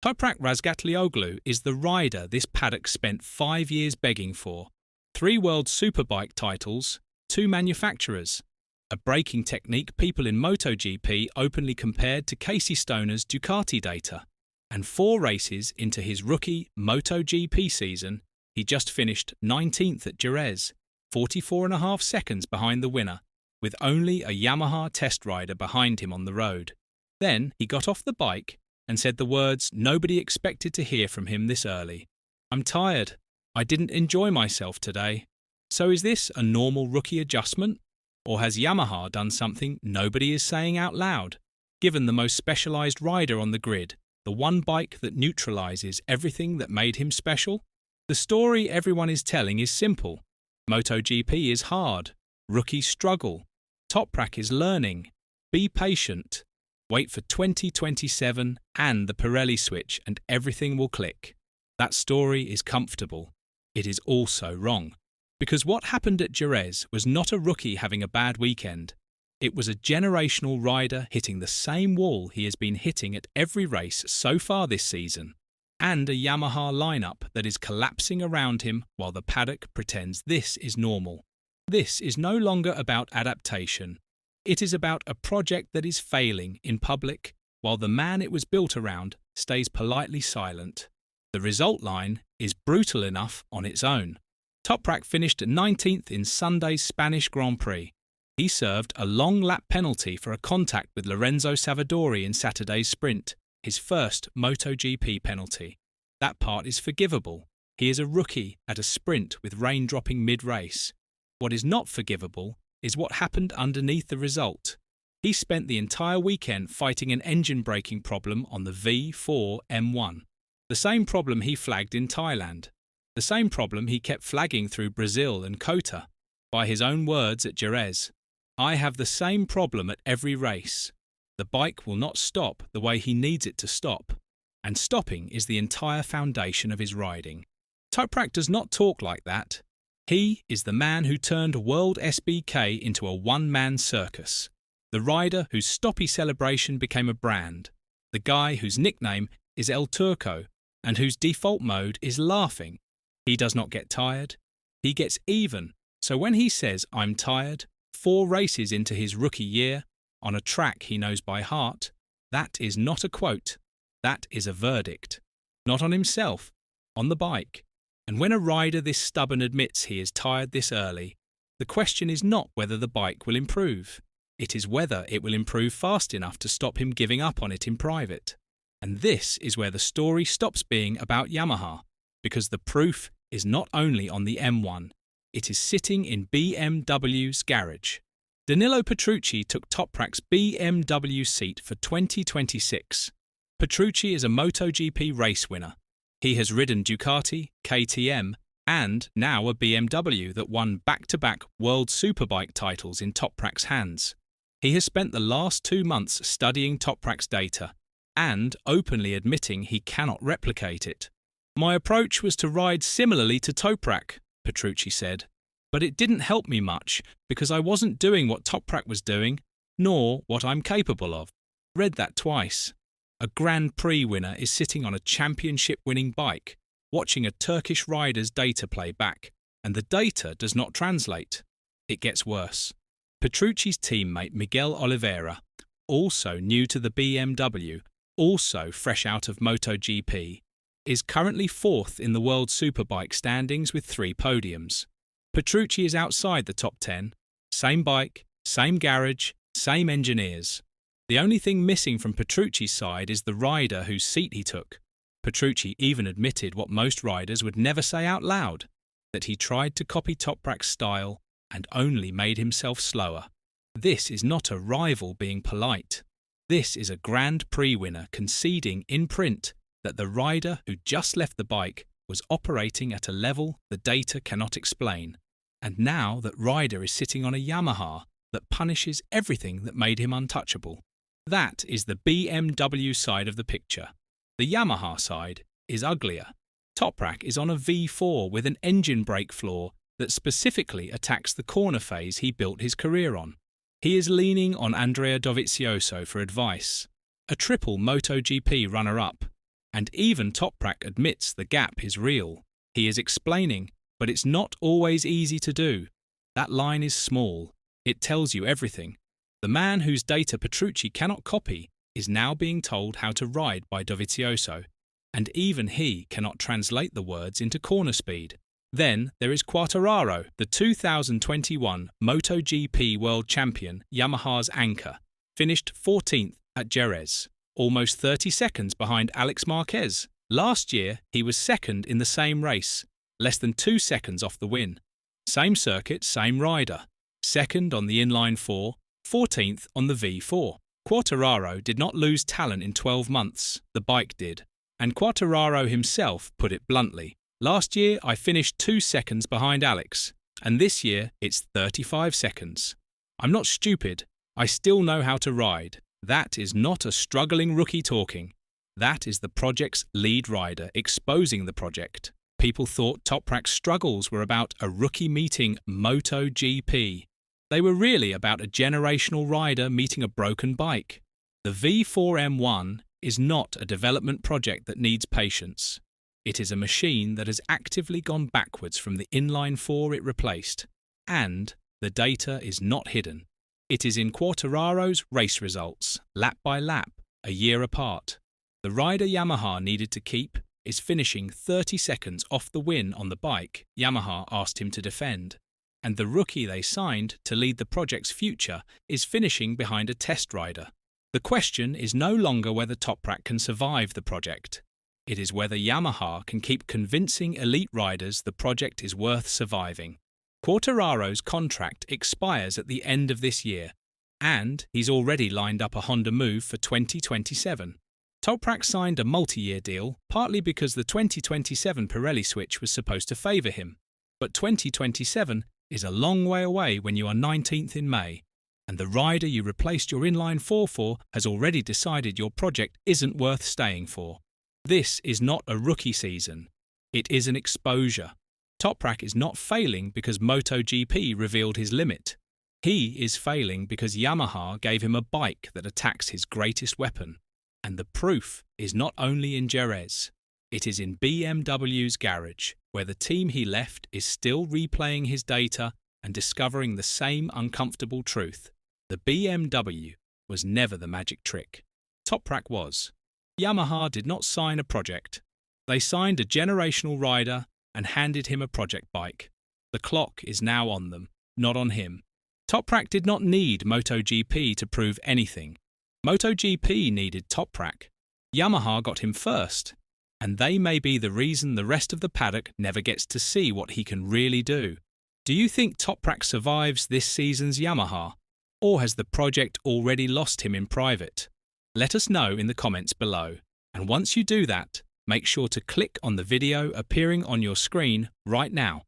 Toprak Razgatlioglu is the rider this paddock spent 5 years begging for. 3 World Superbike titles, 2 manufacturers, a braking technique people in MotoGP openly compared to Casey Stoner's Ducati data, and 4 races into his rookie MotoGP season, he just finished 19th at Jerez, 44.5 seconds behind the winner, with only a Yamaha test rider behind him on the road. Then he got off the bike and said the words nobody expected to hear from him this early. "I'm tired. I didn't enjoy myself today." So is this a normal rookie adjustment? Or has Yamaha done something nobody is saying out loud, given the most specialised rider on the grid, the one bike that neutralises everything that made him special? The story everyone is telling is simple. MotoGP is hard. Rookies struggle. Toprak is learning. Be patient. Wait for 2027 and the Pirelli switch and everything will click. That story is comfortable. It is also wrong. Because what happened at Jerez was not a rookie having a bad weekend. It was a generational rider hitting the same wall he has been hitting at every race so far this season. And a Yamaha lineup that is collapsing around him while the paddock pretends this is normal. This is no longer about adaptation. It is about a project that is failing in public while the man it was built around stays politely silent. The result line is brutal enough on its own. Toprak finished 19th in Sunday's Spanish Grand Prix. He served a long lap penalty for a contact with Lorenzo Savadori in Saturday's sprint, his first MotoGP penalty. That part is forgivable. He is a rookie at a sprint with rain dropping mid-race. What is not forgivable is what happened underneath the result. He spent the entire weekend fighting an engine braking problem on the V4 M1. The same problem he flagged in Thailand. The same problem he kept flagging through Brazil and Kota. By his own words at Jerez, "I have the same problem at every race. The bike will not stop the way he needs it to stop." And stopping is the entire foundation of his riding. Toprak does not talk like that. He is the man who turned World SBK into a one-man circus. The rider whose stoppy celebration became a brand. The guy whose nickname is El Turco and whose default mode is laughing. He does not get tired. He gets even. So when he says, "I'm tired," 4 races into his rookie year, on a track he knows by heart, that is not a quote. That is a verdict. Not on himself, on the bike. And when a rider this stubborn admits he is tired this early, the question is not whether the bike will improve. It is whether it will improve fast enough to stop him giving up on it in private. And this is where the story stops being about Yamaha, because the proof is not only on the M1, it is sitting in BMW's garage. Danilo Petrucci took Toprak's BMW seat for 2026. Petrucci is a MotoGP race winner. He has ridden Ducati, KTM, and now a BMW that won back-to-back World Superbike titles in Toprak's hands. He has spent the last 2 months studying Toprak's data and openly admitting he cannot replicate it. "My approach was to ride similarly to Toprak," Petrucci said, "but it didn't help me much because I wasn't doing what Toprak was doing, nor what I'm capable of." Read that twice. A Grand Prix winner is sitting on a championship-winning bike, watching a Turkish rider's data play back, and the data does not translate. It gets worse. Petrucci's teammate Miguel Oliveira, also new to the BMW, also fresh out of MotoGP, is currently 4th in the World Superbike standings with 3 podiums. Petrucci is outside the top 10. Same bike, same garage, same engineers. The only thing missing from Petrucci's side is the rider whose seat he took. Petrucci even admitted what most riders would never say out loud, that he tried to copy Toprak's style and only made himself slower. This is not a rival being polite. This is a Grand Prix winner conceding in print that the rider who just left the bike was operating at a level the data cannot explain. And now that rider is sitting on a Yamaha that punishes everything that made him untouchable. That is the BMW side of the picture. The Yamaha side is uglier. Toprak is on a V4 with an engine brake flaw that specifically attacks the corner phase he built his career on. He is leaning on Andrea Dovizioso for advice, a triple MotoGP runner-up. And even Toprak admits the gap is real. He is explaining, but it's not always easy to do. That line is small. It tells you everything. The man whose data Petrucci cannot copy is now being told how to ride by Dovizioso, and even he cannot translate the words into corner speed. Then there is Quartararo, the 2021 MotoGP World Champion, Yamaha's anchor, finished 14th at Jerez, almost 30 seconds behind Alex Marquez. Last year, he was second in the same race, less than 2 seconds off the win. Same circuit, same rider. Second on the inline 4, 14th on the V4. Quartararo did not lose talent in 12 months, the bike did. And Quartararo himself put it bluntly. Last year, I finished 2 seconds behind Alex, and this year it's 35 seconds. I'm not stupid. I still know how to ride. That is not a struggling rookie talking. That is the project's lead rider exposing the project. People thought Toprak's struggles were about a rookie meeting MotoGP. They were really about a generational rider meeting a broken bike. The V4M1 is not a development project that needs patience. It is a machine that has actively gone backwards from the inline 4 it replaced. And the data is not hidden. It is in Quartararo's race results, lap by lap, a year apart. The rider Yamaha needed to keep is finishing 30 seconds off the win on the bike Yamaha asked him to defend. And the rookie they signed to lead the project's future is finishing behind a test rider. The question is no longer whether Toprak can survive the project. It is whether Yamaha can keep convincing elite riders the project is worth surviving. Quartararo's contract expires at the end of this year, and he's already lined up a Honda move for 2027. Toprak signed a multi-year deal, partly because the 2027 Pirelli switch was supposed to favour him. But 2027 is a long way away when you are 19th in May, and the rider you replaced your inline 4 for has already decided your project isn't worth staying for. This is not a rookie season. It is an exposure. Toprak is not failing because MotoGP revealed his limit. He is failing because Yamaha gave him a bike that attacks his greatest weapon. And the proof is not only in Jerez. It is in BMW's garage, where the team he left is still replaying his data and discovering the same uncomfortable truth. The BMW was never the magic trick. Toprak was. Yamaha did not sign a project. They signed a generational rider and handed him a project bike. The clock is now on them, not on him. Toprak did not need MotoGP to prove anything. MotoGP needed Toprak. Yamaha got him first, and they may be the reason the rest of the paddock never gets to see what he can really do. Do you think Toprak survives this season's Yamaha, or has the project already lost him in private? Let us know in the comments below, and once you do that, make sure to click on the video appearing on your screen right now.